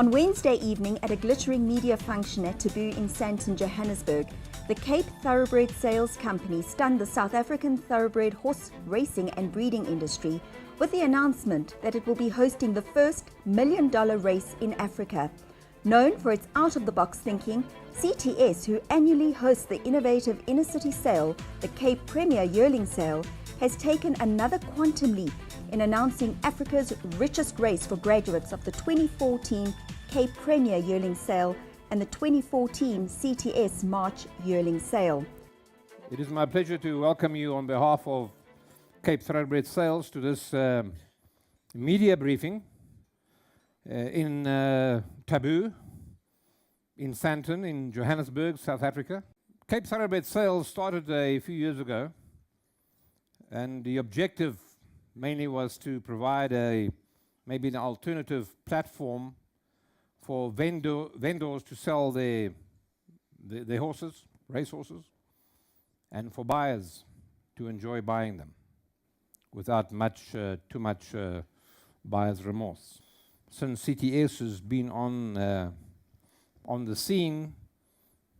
On Wednesday evening at a glittering media function at Taboo in Sandton, Johannesburg, the Cape Thoroughbred Sales Company stunned the South African thoroughbred horse racing and breeding industry with the announcement that it will be hosting the first $1 million race in Africa. Known for its out-of-the-box thinking, CTS, who annually hosts the innovative inner-city sale, the Cape Premier Yearling Sale, has taken another quantum leap in announcing Africa's richest race for graduates of the 2014 Cape Premier Yearling Sale and the 2014 CTS March Yearling Sale. It is my pleasure to welcome you on behalf of Cape Thoroughbred Sales to this media briefing in Taboo, in Sandton, in Johannesburg, South Africa. Cape Thoroughbred Sales started a few years ago, and the objective mainly was to provide maybe an alternative platform for vendors to sell their horses, racehorses, and for buyers to enjoy buying them without too much buyer's remorse. Since CTS has been on the scene,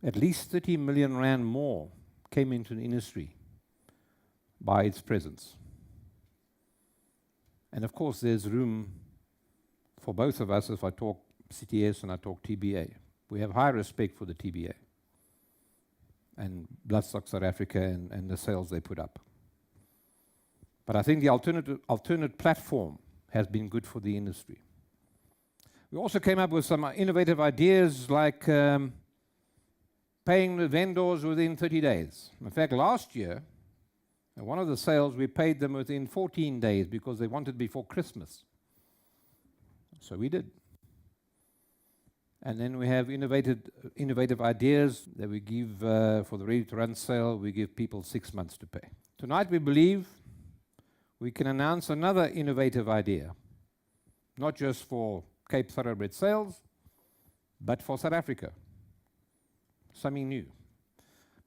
at least 30 million rand more came into the industry by its presence. And of course, there's room for both of us if I talk CTS and I talk TBA. We have high respect for the TBA and Bloodstock South Africa and the sales they put up. But I think the alternate platform has been good for the industry. We also came up with some innovative ideas like paying the vendors within 30 days. In fact, last year, at one of the sales, we paid them within 14 days because they wanted before Christmas. So we did. And then we have innovative ideas that we give for the ready-to-run sale. We give people 6 months to pay. Tonight, we believe we can announce another innovative idea, not just for Cape Thoroughbred Sales, but for South Africa. Something new.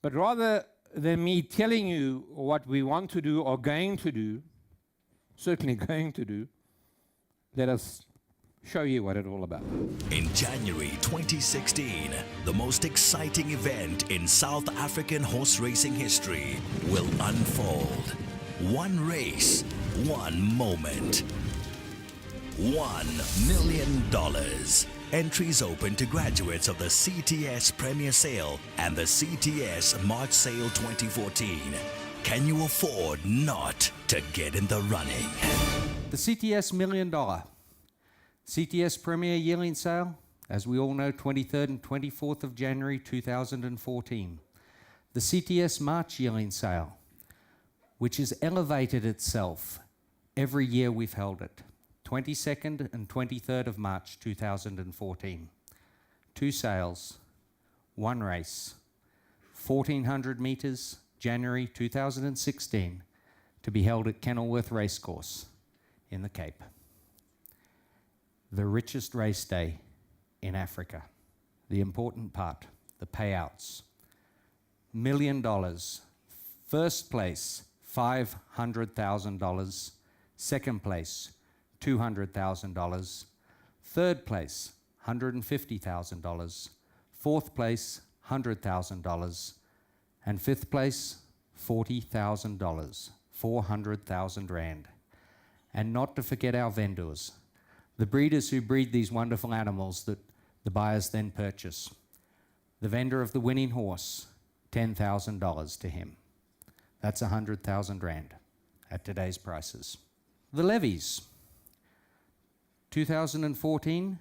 But rather than me telling you what we want to do or going to do, certainly going to do, let us show you what it's all about. In January 2016, the most exciting event in South African horse racing history will unfold. One race, one moment. $1 million. Entries open to graduates of the CTS Premier Sale and the CTS March Sale 2014. Can you afford not to get in the running? The CTS $1 million. CTS Premier Yearling Sale, as we all know, 23rd and 24th of January 2014. The CTS March Yearling Sale, which has elevated itself every year we've held it. 22nd and 23rd of March 2014. 2 sales, 1 race, 1,400 metres, January 2016, to be held at Kenilworth Racecourse in the Cape. The richest race day in Africa. The important part, the payouts. $1 million. First place, $500,000. Second place, $200,000. Third place, $150,000. Fourth place, $100,000. And fifth place, $40,000. 400,000 rand. And not to forget our vendors, the breeders who breed these wonderful animals that the buyers then purchase. The vendor of the winning horse, $10,000 to him. That's 100,000 rand at today's prices. The levies. 2014,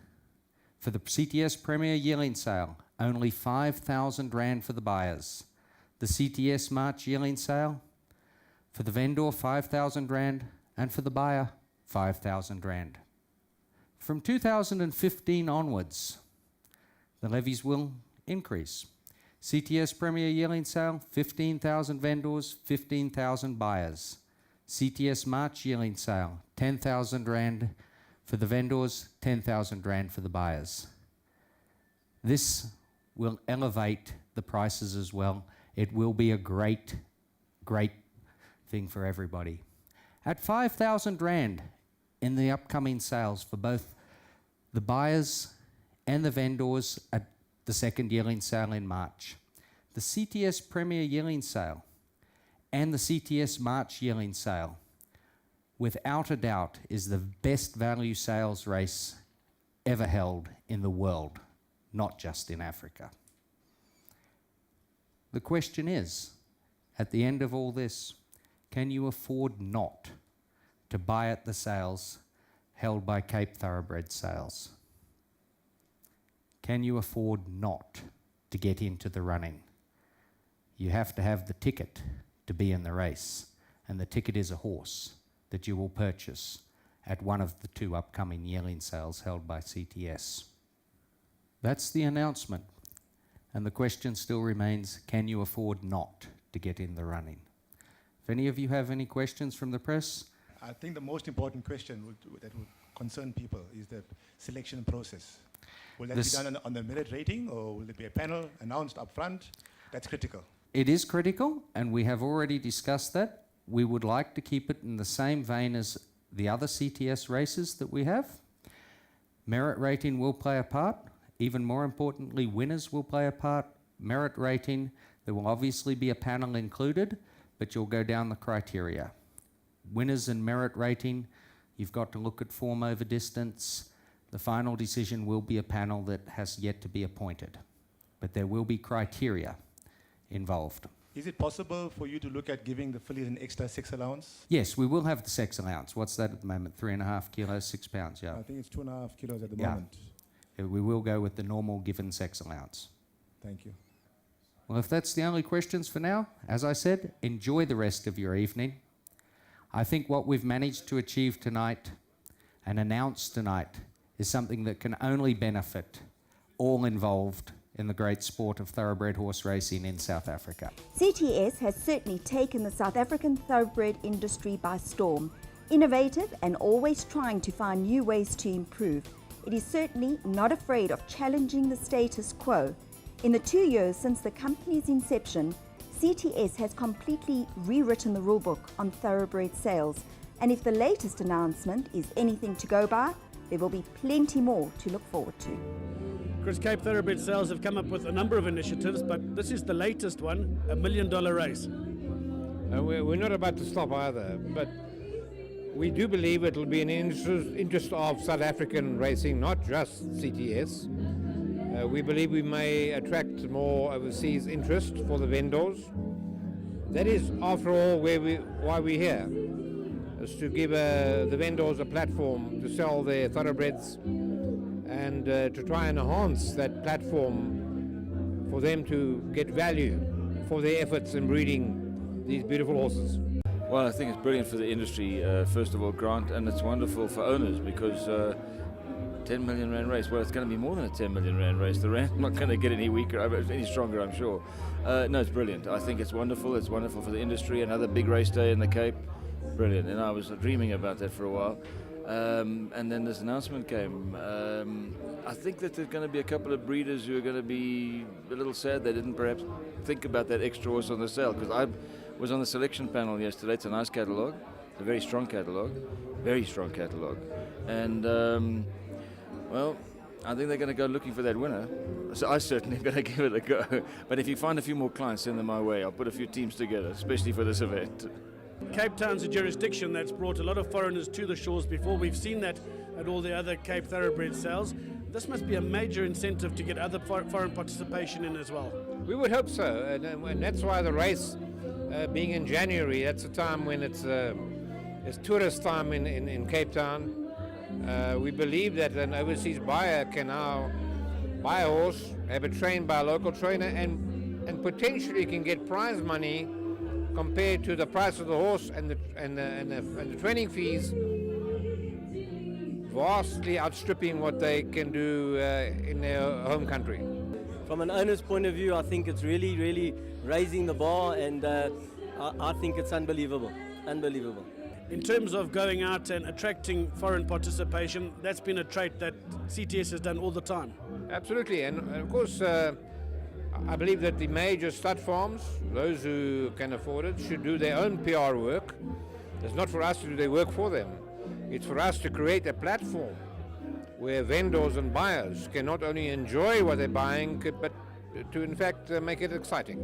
for the CTS Premier Yearling Sale, only 5,000 rand for the buyers. The CTS March Yearling Sale, for the vendor, 5,000 rand, and for the buyer, 5,000 rand. From 2015 onwards, the levies will increase. CTS Premier Yearling Sale, 15,000 vendors, 15,000 buyers. CTS March Yearling Sale, 10,000 rand for the vendors, 10,000 rand for the buyers. This will elevate the prices as well. It will be a great, great thing for everybody. At 5,000 rand in the upcoming sales for both the buyers and the vendors at the second yearling sale in March. The CTS Premier Yearling Sale and the CTS March Yearling Sale, without a doubt, is the best value sales race ever held in the world, not just in Africa. The question is, at the end of all this, can you afford not to buy at the sales held by Cape Thoroughbred Sales? Can you afford not to get into the running? You have to have the ticket to be in the race, and the ticket is a horse that you will purchase at one of the 2 upcoming yearling sales held by CTS. That's the announcement, and the question still remains, can you afford not to get in the running? If any of you have any questions from the press? I think the most important question that would concern people is the selection process. Will that be done on the merit rating, or will it be a panel announced up front? That's critical. It is critical, and we have already discussed that. We would like to keep it in the same vein as the other CTS races that we have. Merit rating will play a part. Even more importantly, winners will play a part. Merit rating, there will obviously be a panel included, but you'll go down the criteria. Winners and merit rating, you've got to look at form over distance. The final decision will be a panel that has yet to be appointed, but there will be criteria involved. Is it possible for you to look at giving the fillies an extra sex allowance? Yes, we will have the sex allowance. What's that at the moment? 3.5 kilos, 6 pounds, yeah. I think it's 2.5 kilos at the Yeah. moment. We will go with the normal given sex allowance. Thank you. Well, if that's the only questions for now, as I said, enjoy the rest of your evening. I think what we've managed to achieve tonight and announce tonight is something that can only benefit all involved in the great sport of thoroughbred horse racing in South Africa. CTS has certainly taken the South African thoroughbred industry by storm. Innovative and always trying to find new ways to improve, it is certainly not afraid of challenging the status quo. In the 2 years since the company's inception, CTS has completely rewritten the rulebook on thoroughbred sales, and if the latest announcement is anything to go by, there will be plenty more to look forward to. Chris, Cape Thoroughbred Sales have come up with a number of initiatives, but this is the latest one, $1 million race. We're not about to stop either, but we do believe it will be in the interest of South African racing, not just CTS. We believe we may attract more overseas interest for the vendors. That is, after all, why we're here, is to give the vendors a platform to sell their thoroughbreds and to try and enhance that platform for them to get value for their efforts in breeding these beautiful horses. Well, I think it's brilliant for the industry, first of all, Grant, and it's wonderful for owners because 10 million rand race, well, it's going to be more than a 10 million rand race. The rand's not going to get any weaker, any stronger, I'm sure. No, it's brilliant. I think it's wonderful. It's wonderful for the industry. Another big race day in the Cape. Brilliant. And I was dreaming about that for a while. And then this announcement came. I think that there's going to be a couple of breeders who are going to be a little sad they didn't perhaps think about that extra horse on the sale, because I was on the selection panel yesterday. It's a nice catalogue. It's a very strong catalogue. Very strong catalogue. And, well, I think they're going to go looking for that winner. So I certainly am going to give it a go. But if you find a few more clients, send them my way. I'll put a few teams together, especially for this event. Cape Town's a jurisdiction that's brought a lot of foreigners to the shores before. We've seen that at all the other Cape Thoroughbred sales. This must be a major incentive to get other foreign participation in as well. We would hope so, and that's why the race being in January, that's a time when it's tourist time in Cape Town. We believe that an overseas buyer can now buy a horse, have it trained by a local trainer, and potentially can get prize money compared to the price of the horse and the training fees, vastly outstripping what they can do in their home country. From an owner's point of view, I think it's really, really raising the bar, and I think it's unbelievable. Unbelievable. In terms of going out and attracting foreign participation, that's been a trait that CTS has done all the time. Absolutely, and of course, I believe that the major stud farms, those who can afford it, should do their own PR work. It's not for us to do their work for them. It's for us to create a platform where vendors and buyers can not only enjoy what they're buying, but to in fact make it exciting.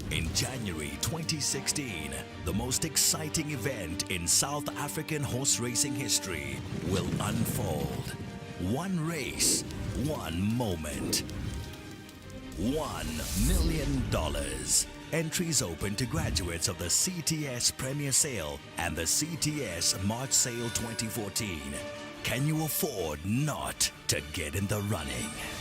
In January 2016, the most exciting event in South African horse racing history will unfold. One race, one moment. $1 million. Entries open to graduates of the CTS Premier Sale and the CTS March Sale 2014. Can you afford not to get in the running?